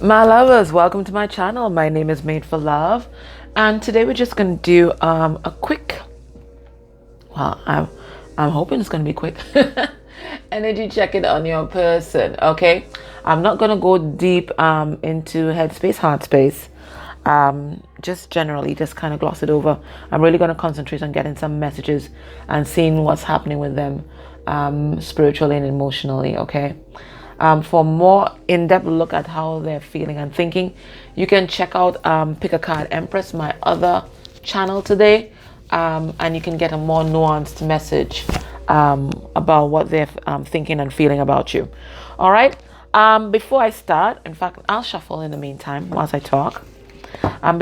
My lovers, welcome to my channel. My name is Made for Love, and today we're just going to do a quick, well, I'm hoping it's going to be quick, energy check-in on your person, okay? I'm not going to go deep into headspace, heart space, just generally, just kind of gloss it over. I'm really going to concentrate on getting some messages and seeing what's happening with them spiritually and emotionally, okay? For more in-depth look at how they're feeling and thinking, you can check out Pick a Card Empress, my other channel today, and you can get a more nuanced message about what they're thinking and feeling about you. All right. Before I start, in fact, I'll shuffle in the meantime whilst I talk. And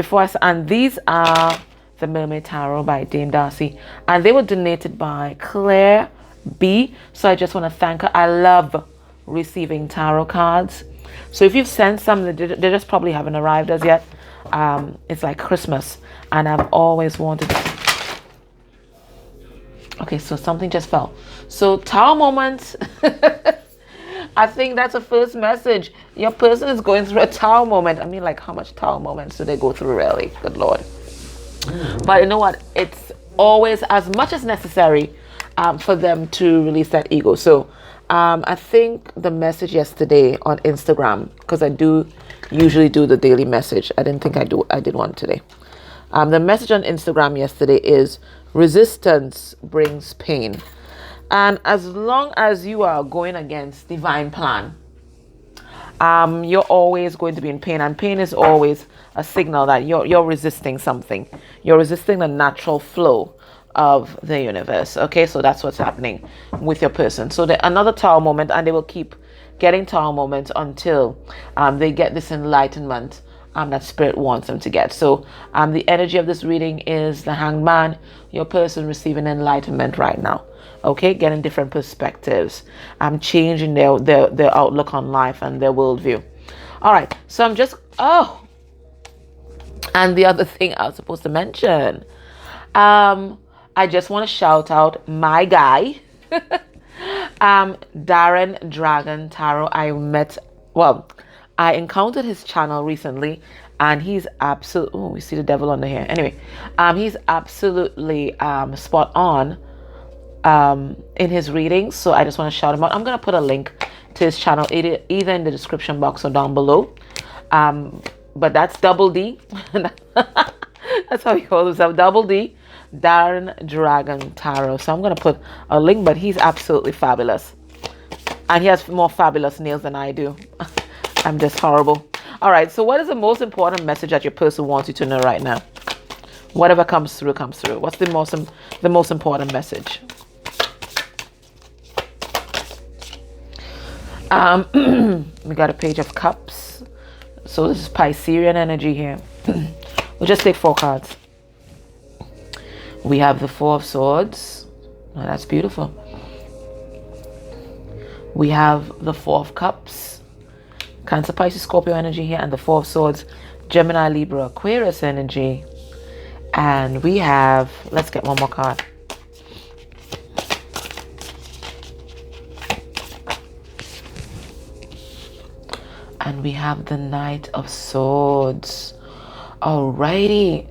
these are the Mermaid Tarot by Dame Darcy, and they were donated by Claire B. So I just want to thank her. I love receiving tarot cards. So if you've sent some, they just probably haven't arrived as yet. It's like Christmas, and I've always wanted to. Okay, so something just fell. So tarot moments. I think that's the first message. Your person is going through a tarot moment. I mean, like, how much tarot moments do they go through, really? Good Lord. But you know what? It's always as much as necessary for them to release that ego. So I think the message yesterday on Instagram, because I do usually do the daily message. I didn't think I did one today. The message on Instagram yesterday is resistance brings pain. And as long as you are going against divine plan, you're always going to be in pain. And pain is always a signal that you're resisting something. You're resisting the natural flow of the universe. Okay, so that's what's happening with your person. So another tower moment, and they will keep getting tower moments until they get this enlightenment that spirit wants them to get. So the energy of this reading is the Hanged Man, your person receiving enlightenment right now. Okay, getting different perspectives, changing their outlook on life and their worldview. All right, so I'm just and the other thing I was supposed to mention, I just want to shout out my guy, Darren Dragon Tarot. I encountered his channel recently, and he's absolutely, we see the devil under here. Anyway, he's absolutely spot on in his readings. So I just want to shout him out. I'm going to put a link to his channel either in the description box or down below. But that's Double D. That's how he calls himself, Double D. Darren Dragon Tarot. So I'm going to put a link, but he's absolutely fabulous. And he has more fabulous nails than I do. I'm just horrible. All right, so what is the most important message that your person wants you to know right now? Whatever comes through, comes through. What's the most important message? We got a Page of Cups. So this is Piscean energy here. We'll just take 4 cards. We have the 4 of Swords. Oh, that's beautiful. We have the 4 of Cups. Cancer, Pisces, Scorpio energy here. And the 4 of Swords. Gemini, Libra, Aquarius energy. And we have, let's get one more card. And we have the Knight of Swords. Alrighty.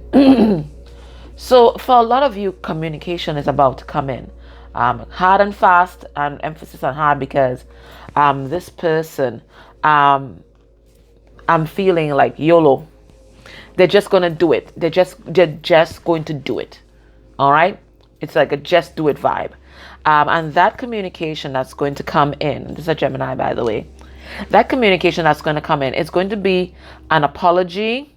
So for a lot of you, communication is about to come in. Hard and fast, and emphasis on hard, because this person, I'm feeling like YOLO. They're just going to do it. They're just going to do it. All right? It's like a just do it vibe. And that communication that's going to come in, this is a Gemini, by the way. That communication that's going to come in, it's going to be an apology,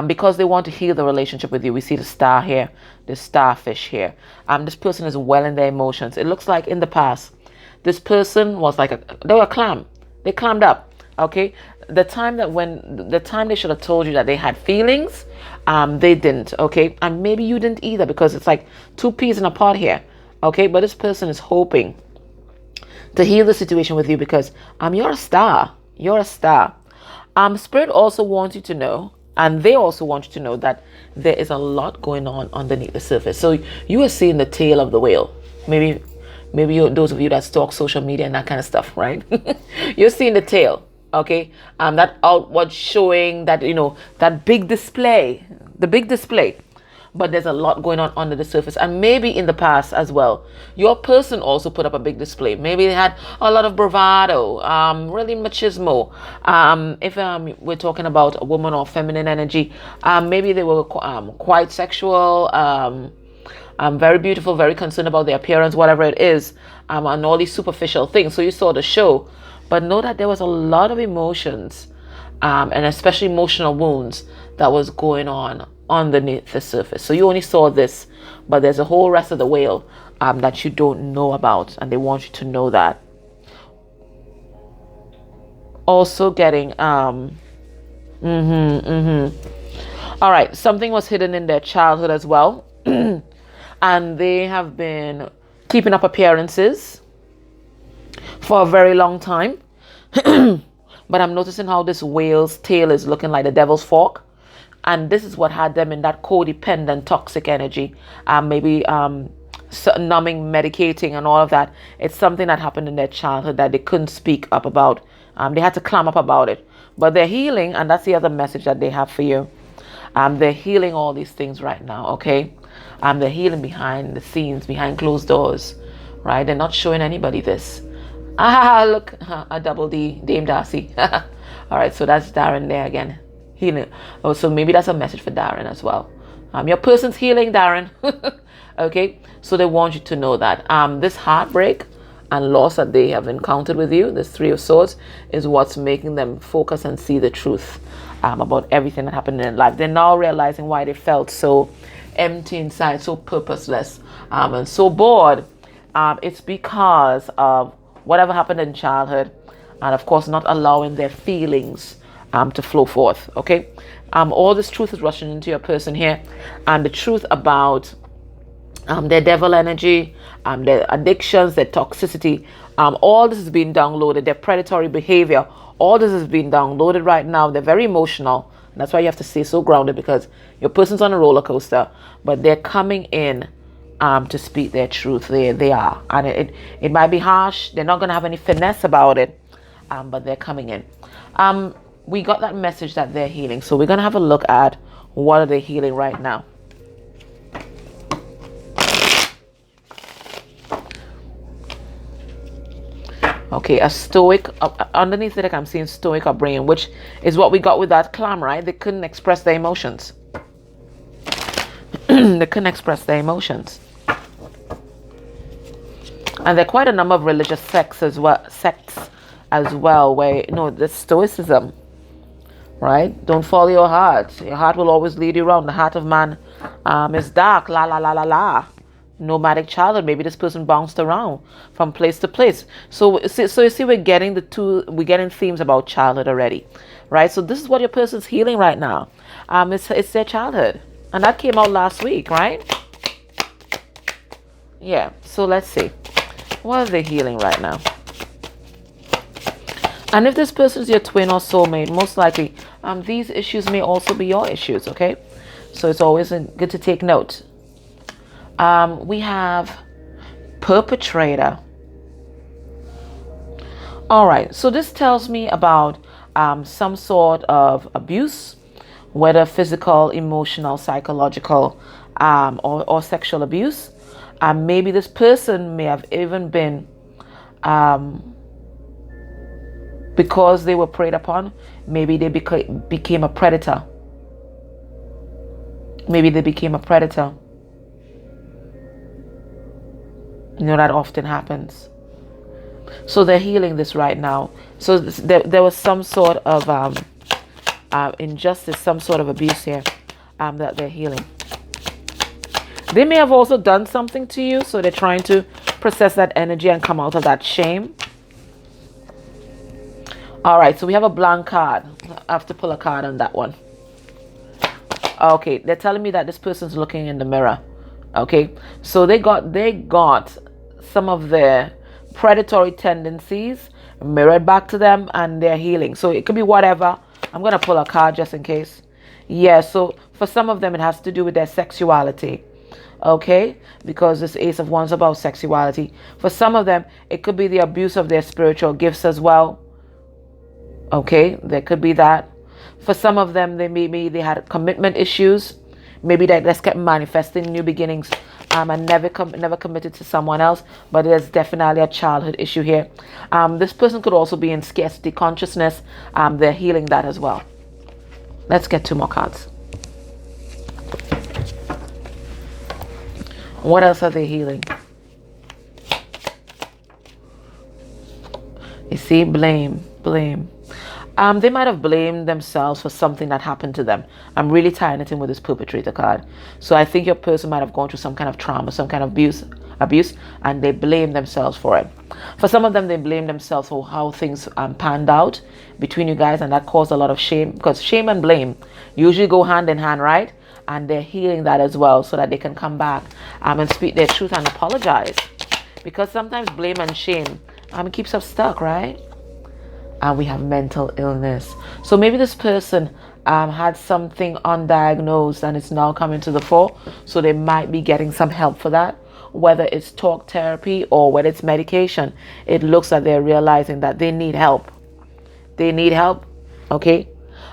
because they want to heal the relationship with you. We see the star here, the starfish here. This person is well in their emotions. It looks like in the past, this person was like they were a clam. They clammed up. Okay, the time they should have told you that they had feelings, they didn't. Okay, and maybe you didn't either, because it's like 2 peas in a pot here. Okay, but this person is hoping to heal the situation with you, because you're a star. You're a star. Spirit also wants you to know, and they also want you to know, that there is a lot going on underneath the surface. So you are seeing the tail of the whale. Maybe those of you that stalk social media and that kind of stuff, right? You're seeing the tail. Okay, that outward showing, that that big display, the big display. But there's a lot going on under the surface, and maybe in the past as well, your person also put up a big display. Maybe they had a lot of bravado, really machismo. If we're talking about a woman or feminine energy, maybe they were quite sexual, very beautiful, very concerned about their appearance, whatever it is, and all these superficial things. So you saw the show, but know that there was a lot of emotions, and especially emotional wounds that was going on underneath the surface. So you only saw this, but there's a whole rest of the whale that you don't know about, and they want you to know that. Also getting all right, something was hidden in their childhood as well. And they have been keeping up appearances for a very long time. But I'm noticing how this whale's tail is looking like the devil's fork. And this is what had them in that codependent, toxic energy. Maybe numbing, medicating, and all of that. It's something that happened in their childhood that they couldn't speak up about. They had to clam up about it. But they're healing, and that's the other message that they have for you. They're healing all these things right now, okay? They're healing behind the scenes, behind closed doors, right? They're not showing anybody this. Look, a double D, Dame Darcy. All right, so that's Darren there again, healing. Oh, so maybe that's a message for Darren as well. Your person's healing, Darren. Okay, so they want you to know that this heartbreak and loss that they have encountered with you, this Three of Swords, is what's making them focus and see the truth about everything that happened in their life. They're now realizing why they felt so empty inside, so purposeless, and so bored. It's because of whatever happened in childhood, and of course not allowing their feelings to flow forth. Okay, all this truth is rushing into your person here, and the truth about their devil energy, their addictions, their toxicity, all this is being downloaded, their predatory behavior, all this is being downloaded right now. They're very emotional. And that's why you have to stay so grounded, because your person's on a roller coaster, but they're coming in to speak their truth. They are. And it might be harsh. They're not going to have any finesse about it, but they're coming in. We got that message that they're healing. So we're going to have a look at what are they healing right now. Okay, a stoic, underneath it, like I'm seeing stoic upbringing, which is what we got with that clam, right? They couldn't express their emotions. They couldn't express their emotions. And there are quite a number of religious sects as well, where, the stoicism, right? Don't follow your heart. Your heart will always lead you around. The heart of man is dark, la la la la la. Nomadic childhood. Maybe this person bounced around from place to place. So you see, we're getting themes about childhood already, right? So this is what your person's healing right now. It's their childhood, and that came out last week, right? Yeah. So let's see, what are they healing right now? And if this person is your twin or soulmate, most likely these issues may also be your issues. Okay, so it's always good to take note. We have perpetrator. All right, so this tells me about some sort of abuse, whether physical, emotional, psychological, or sexual abuse. Maybe this person may have even been, because they were preyed upon, maybe they became a predator. Maybe they became a predator. That often happens. So they're healing this right now. So there was some sort of injustice, some sort of abuse here that they're healing. They may have also done something to you, so they're trying to process that energy and come out of that shame. All right, so we have a blank card. I have to pull a card on that one. Okay, they're telling me that this person's looking in the mirror. Okay, so they got some of their predatory tendencies mirrored back to them, and they're healing. So it could be whatever. I'm going to pull a card just in case. Yeah, so for some of them it has to do with their sexuality. Okay, because this Ace of Wands is about sexuality. For some of them it could be the abuse of their spiritual gifts as well. Okay, there could be that. For some of them, they had commitment issues. Maybe they just kept manifesting new beginnings, and never committed to someone else. But there's definitely a childhood issue here. This person could also be in scarcity consciousness. They're healing that as well. Let's get 2 more cards. What else are they healing? You see, blame. They might have blamed themselves for something that happened to them. I'm really tying it in with this perpetrator card. So I think your person might have gone through some kind of trauma, some kind of abuse, and they blame themselves for it. For some of them, they blame themselves for how things panned out between you guys, and that caused a lot of shame, because shame and blame usually go hand in hand, right? And they're healing that as well, so that they can come back and speak their truth and apologize. Because sometimes blame and shame keeps us stuck, right? And we have mental illness. So maybe this person had something undiagnosed and it's now coming to the fore. So they might be getting some help for that. Whether it's talk therapy or whether it's medication, it looks like they're realizing that they need help. They need help, okay?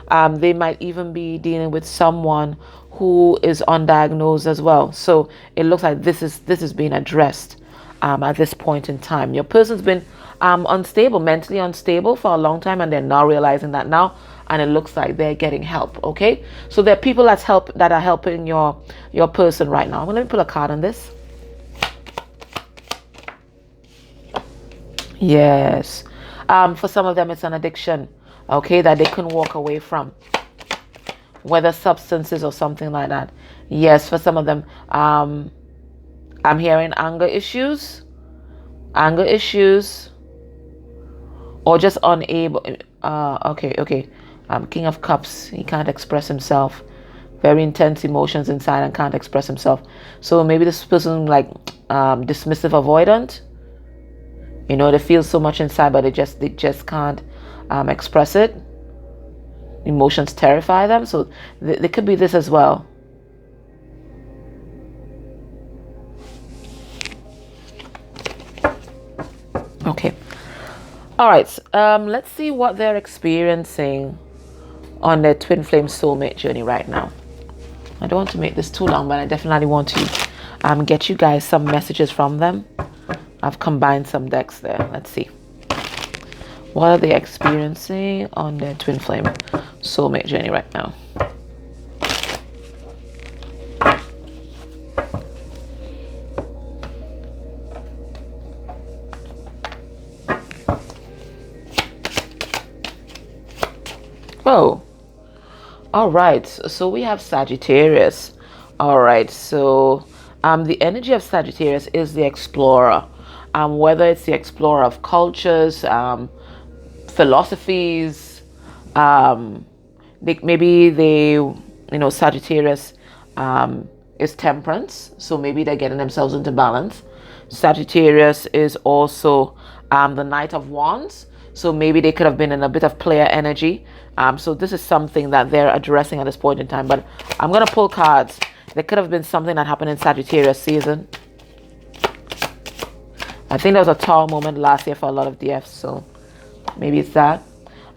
They might even be dealing with someone who is undiagnosed as well. So it looks like this is being addressed at this point in time. Your person's been unstable, mentally unstable for a long time, and they're now realizing that now, and it looks like they're getting help. Okay, so there are people that are helping your person right now. Well, let me put a card on this. Yes, for some of them it's an addiction, okay, that they can walk away from, whether substances or something like that. Yes, for some of them, I'm hearing anger issues, or just unable. Okay. King of Cups, he can't express himself. Very intense emotions inside and can't express himself. So maybe this person like dismissive, avoidant. You know, they feel so much inside, but they just can't express it. Emotions terrify them, so they could be this as well. Okay. All right. Let's see what they're experiencing on their twin flame soulmate journey right now. I don't want to make this too long, but I definitely want to get you guys some messages from them. I've combined some decks there. Let's see. What are they experiencing on their twin flame soulmate journey right now? Oh, all right. So we have Sagittarius. All right. So the energy of Sagittarius is the explorer. Whether it's the explorer of cultures, philosophies, Sagittarius is temperance. So maybe they're getting themselves into balance. Sagittarius is also the Knight of Wands. So maybe they could have been in a bit of player energy. So this is something that they're addressing at this point in time. But I'm going to pull cards. There could have been something that happened in Sagittarius season. I think there was a tall moment last year for a lot of DFs. So maybe it's that.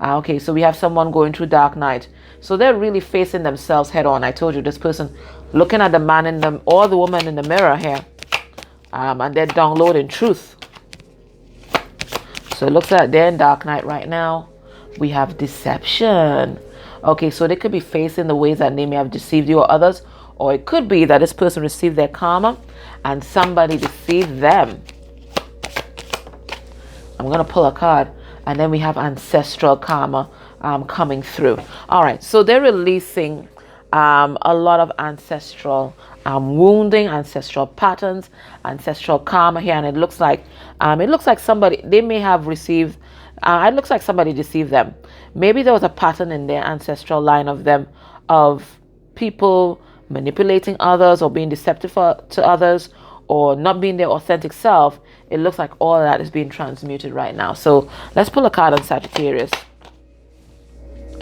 Okay, so we have someone going through dark night. So they're really facing themselves head on. I told you, this person looking at the man in them or the woman in the mirror here. And they're downloading truth. So it looks like they're in dark night right now. We have deception. Okay, so they could be facing the ways that they may have deceived you or others. Or it could be that this person received their karma and somebody deceived them. I'm going to pull a card. And then we have ancestral karma coming through. All right, so they're releasing a lot of ancestral wounding, ancestral patterns, ancestral karma here. And it looks like somebody, they may have received, it looks like somebody deceived them. Maybe there was a pattern in their ancestral line of people manipulating others or being deceptive to others or not being their authentic self. It looks like all of that is being transmuted right now. So let's pull a card on Sagittarius.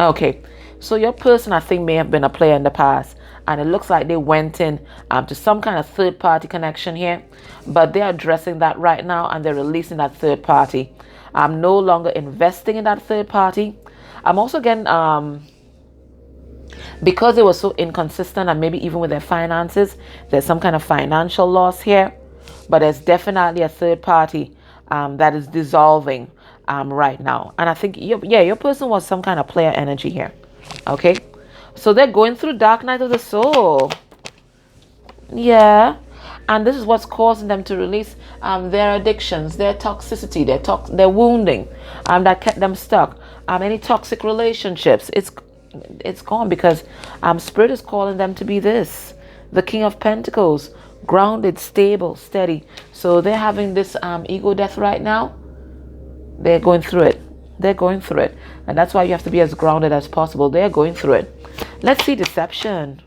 Okay, so your person, I think, may have been a player in the past. And it looks like they went in to some kind of third-party connection here. But they're addressing that right now and they're releasing that third party. I'm no longer investing in that third party. I'm also getting because they were so inconsistent, and maybe even with their finances, there's some kind of financial loss here. But there's definitely a third party that is dissolving right now. And I think, your person was some kind of player energy here. Okay. So they're going through dark night of the soul. Yeah. And this is what's causing them to release their addictions, their toxicity, their wounding that kept them stuck. Any toxic relationships, it's gone, because Spirit is calling them to be this, the King of Pentacles, grounded, stable, steady. So they're having this ego death right now. They're going through it. They're going through it. And that's why you have to be as grounded as possible. They're going through it. Let's see deception.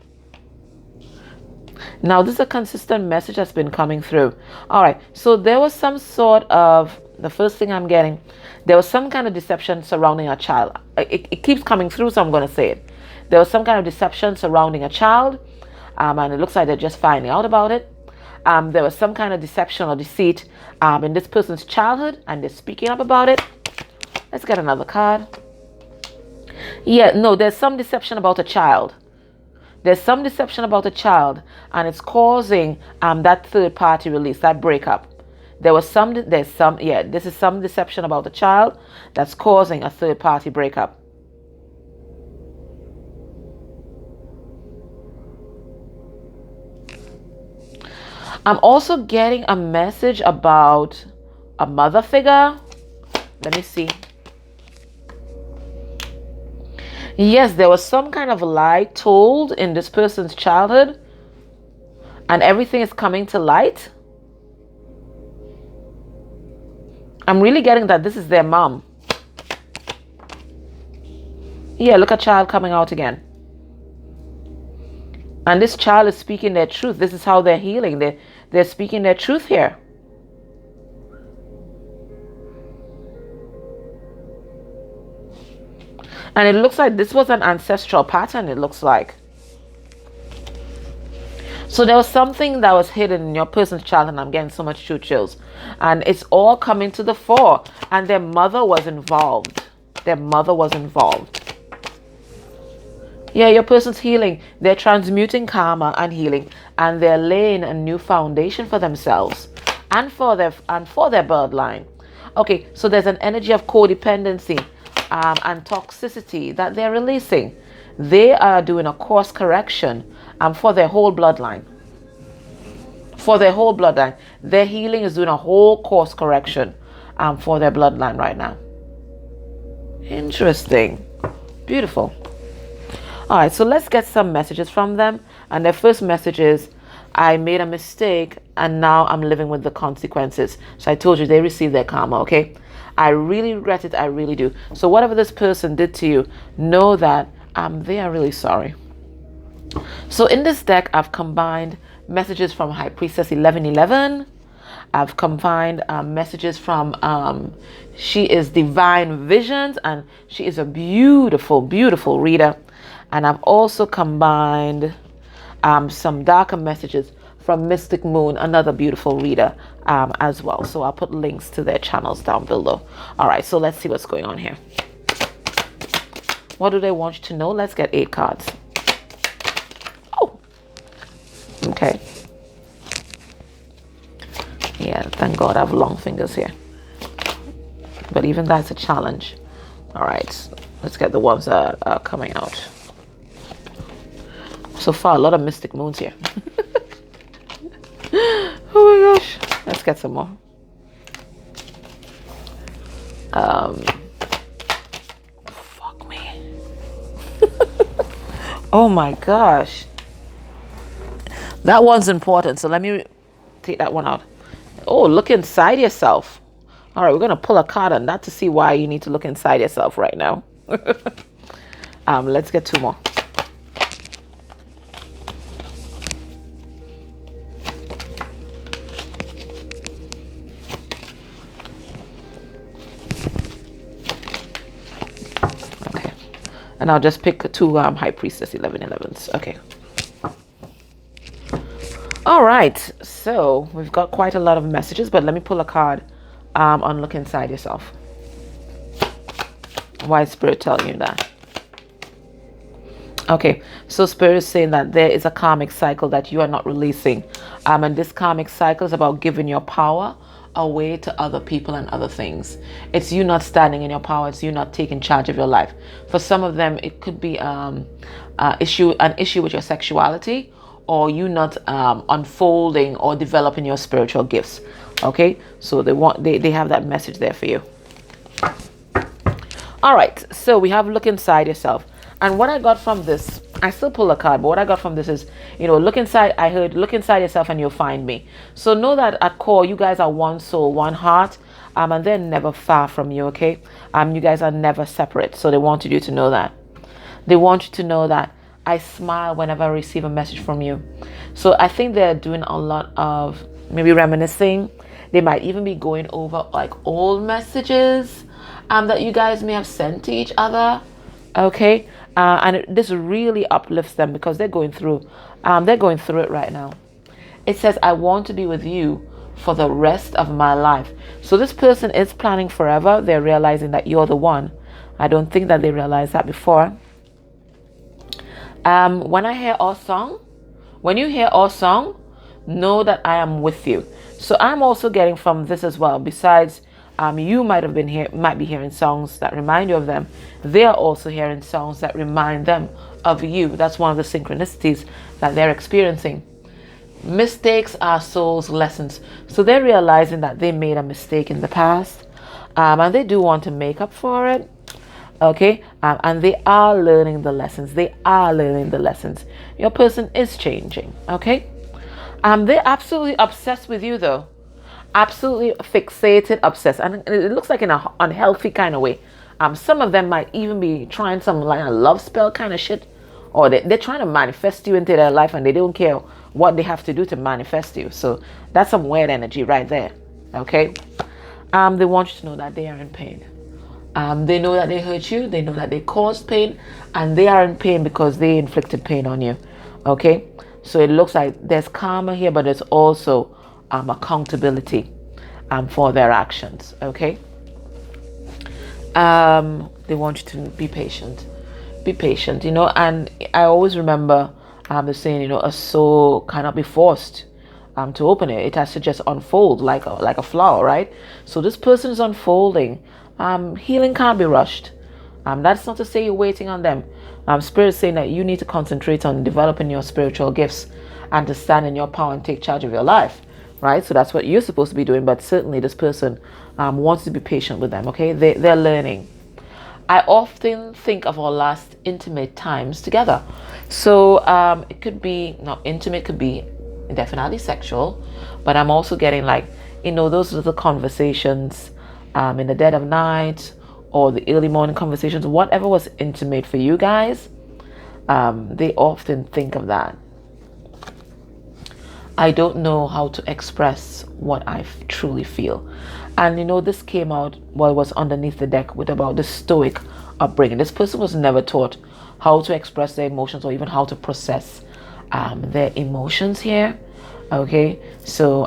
Now, this is a consistent message that's been coming through. All right. So there was some sort of, the first thing I'm getting, there was some kind of deception surrounding a child. It keeps coming through, so I'm going to say it. There was some kind of deception surrounding a child, and it looks like they're just finding out about it. There was some kind of deception or deceit in this person's childhood, and they're speaking up about it. Let's get another card. Yeah, no, there's some deception about a child. There's some deception about a child, and it's causing that third party release, that breakup. This is some deception about a child that's causing a third party breakup. I'm also getting a message about a mother figure. Let me see. Yes, there was some kind of lie told in this person's childhood, and everything is coming to light. I'm really getting that this is their mom. Yeah, look at child coming out again. And this child is speaking their truth. This is how they're healing. They're speaking their truth here. And it looks like this was an ancestral pattern, it looks like. So there was something that was hidden in your person's child, and I'm getting so much truth chills. And it's all coming to the fore. And their mother was involved. Their mother was involved. Yeah, your person's healing. They're transmuting karma and healing. And they're laying a new foundation for themselves. And for their bloodline. Okay, so there's an energy of codependency and toxicity that they're releasing. They are doing a course correction for their whole bloodline. For their whole bloodline. Their healing is doing a whole course correction for their bloodline right now. Interesting. Beautiful. All right, so let's get some messages from them. And their first message is, I made a mistake and now I'm living with the consequences. So I told you they received their karma, okay? I really regret it. I really do. So whatever this person did to you, know that they are really sorry. So in this deck, I've combined messages from High Priestess 1111. I've combined messages from she is Divine Visions, and she is a beautiful, beautiful reader. And I've also combined some darker messages from Mystic Moon, another beautiful reader as well. So I'll put links to their channels down below. All right, so let's see what's going on here. What do they want you to know? Let's get 8 cards. Oh, okay. Yeah, thank God I have long fingers here. But even that's a challenge. All right, let's get the ones that are coming out. So far, a lot of Mystic Moons here. Oh my gosh. Let's get some more. Fuck me. Oh my gosh. That one's important. So let me take that one out. Oh, look inside yourself. All right, we're going to pull a card on that to see why you need to look inside yourself right now. Let's get 2 more. And I'll just pick 2 High Priestess 1111s. Okay. All right. So we've got quite a lot of messages, but let me pull a card on Look Inside Yourself. Why is Spirit telling you that? Okay, so Spirit is saying that there is a karmic cycle that you are not releasing. And this karmic cycle is about giving your power away to other people and other things. It's you not standing in your power. It's you not taking charge of your life. For some of them, it could be an issue with your sexuality, or you not unfolding or developing your spiritual gifts. Okay, so they have that message there for you. All right, so we have look inside yourself. And what I got from this, I still pull a card, but what I got from this is, look inside. I heard, look inside yourself and you'll find me. So know that at core, you guys are one soul, one heart, and they're never far from you, okay? You guys are never separate. So they wanted you to know that. They want you to know that I smile whenever I receive a message from you. So I think they're doing a lot of maybe reminiscing. They might even be going over like old messages that you guys may have sent to each other, okay? This really uplifts them because they're going through it right now. It says, I want to be with you for the rest of my life. So this person is planning forever. They're realizing that you're the one. I don't think that they realized that before. When you hear our song, know that I am with you. So I'm also getting from this as well. Besides, you might be hearing songs that remind you of them. They are also hearing songs that remind them of you. That's one of the synchronicities that they're experiencing. Mistakes are soul's lessons. So they're realizing that they made a mistake in the past, and they do want to make up for it. Okay, and they are learning the lessons. Your person is changing. Okay, they're absolutely obsessed with you though. Absolutely fixated, obsessed, and it looks like in an unhealthy kind of way. Some of them might even be trying some like a love spell kind of shit, or they're trying to manifest you into their life, and they don't care what they have to do to manifest you. So that's some weird energy right there. Okay, they want you to know that they are in pain. They know that they hurt you. They know that they caused pain, and they are in pain because they inflicted pain on you. Okay, so it looks like there's karma here, but there's also accountability for their actions. Okay, they want you to be patient, and I always remember the saying, a soul cannot be forced to open it. It has to just unfold like a flower, right? So this person is unfolding. Healing can't be rushed. That's not to say you're waiting on them. Spirit is saying that you need to concentrate on developing your spiritual gifts and to stand in your power and take charge of your life. Right, so that's what you're supposed to be doing. But certainly, this person wants to be patient with them. Okay, they're learning. I often think of our last intimate times together. So it could be not intimate, could be definitely sexual. But I'm also getting like those little conversations in the dead of night or the early morning conversations. Whatever was intimate for you guys, they often think of that. I don't know how to express what I truly feel. And this came out while it was underneath the deck with about the stoic upbringing. This person was never taught how to express their emotions or even how to process their emotions here. Okay, so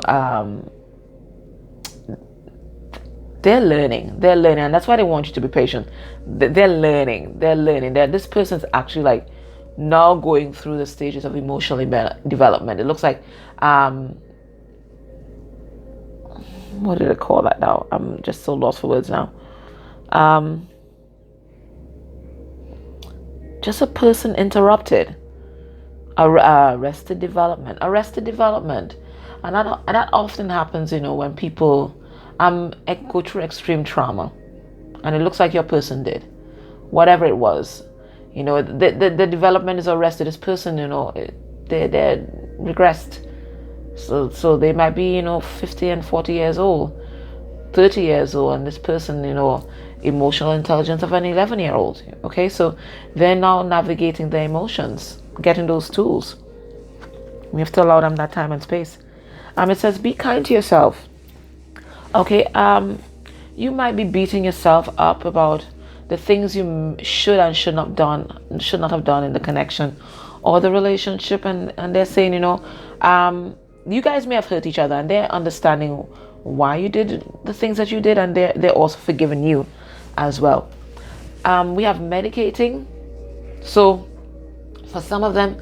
they're learning, and that's why they want you to be patient. They're learning. This person's actually like now going through the stages of emotional development. It looks like what did I call that now? I'm just so lost for words now. Just a person interrupted. Arrested development. And that often happens, when people go through extreme trauma. And it looks like your person did. Whatever it was. The development is arrested. This person, they're regressed. So they might be, 50 and 40 years old, 30 years old, and this person, emotional intelligence of an 11-year-old. Okay, so they're now navigating their emotions, getting those tools. We have to allow them that time and space. It says, be kind to yourself. Okay, you might be beating yourself up about the things you should not have done in the connection or the relationship, and they're saying, you guys may have hurt each other, and they're understanding why you did the things that you did, and they're also forgiving you as well. We have medicating. So for some of them,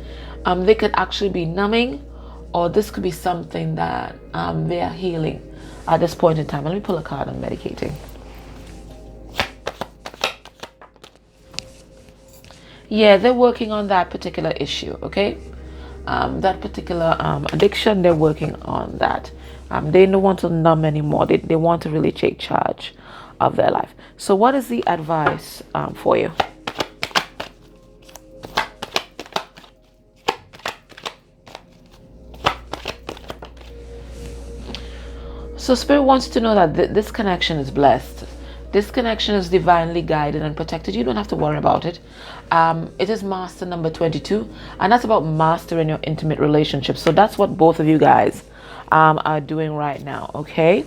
they could actually be numbing, or this could be something that they are healing at this point in time. Let me pull a card on medicating. Yeah, they're working on that particular issue, okay? That particular addiction, they're working on that. They don't want to numb anymore. They want to really take charge of their life. So what is the advice for you? So Spirit wants to know that this connection is blessed. This connection is divinely guided and protected. You don't have to worry about it. It is master number 22, and that's about mastering your intimate relationship. So that's what both of you guys are doing right now. Okay.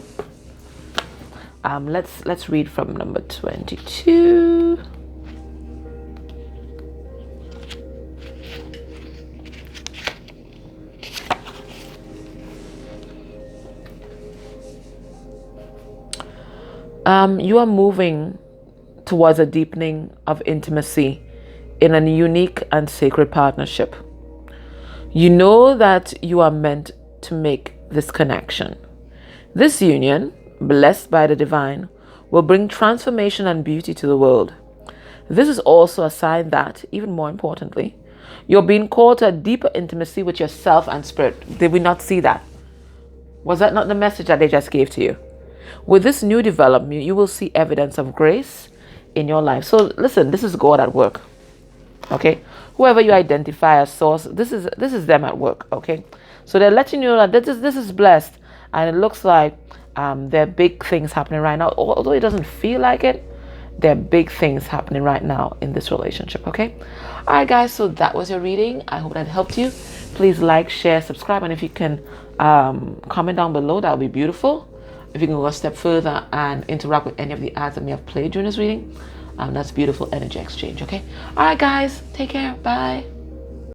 Let's read from number 22. You are moving towards a deepening of intimacy in a unique and sacred partnership. You know that you are meant to make this connection. This union, blessed by the divine, will bring transformation and beauty to the world. This is also a sign that, even more importantly, you're being called to a deeper intimacy with yourself and spirit. Did we not see that? Was that not the message that they just gave to you? With this new development, you will see evidence of grace in your life. So listen, this is God at work. Okay? Whoever you identify as source, this is them at work. Okay? So they're letting you know that this is blessed, and it looks like there are big things happening right now. Although it doesn't feel like it, there are big things happening right now in this relationship. Okay? All right, guys. So that was your reading. I hope that helped you. Please like, share, subscribe, and if you can comment down below, that would be beautiful. If you can go a step further and interact with any of the ads that may have played during this reading, that's beautiful energy exchange. Okay. All right, guys. Take care. Bye.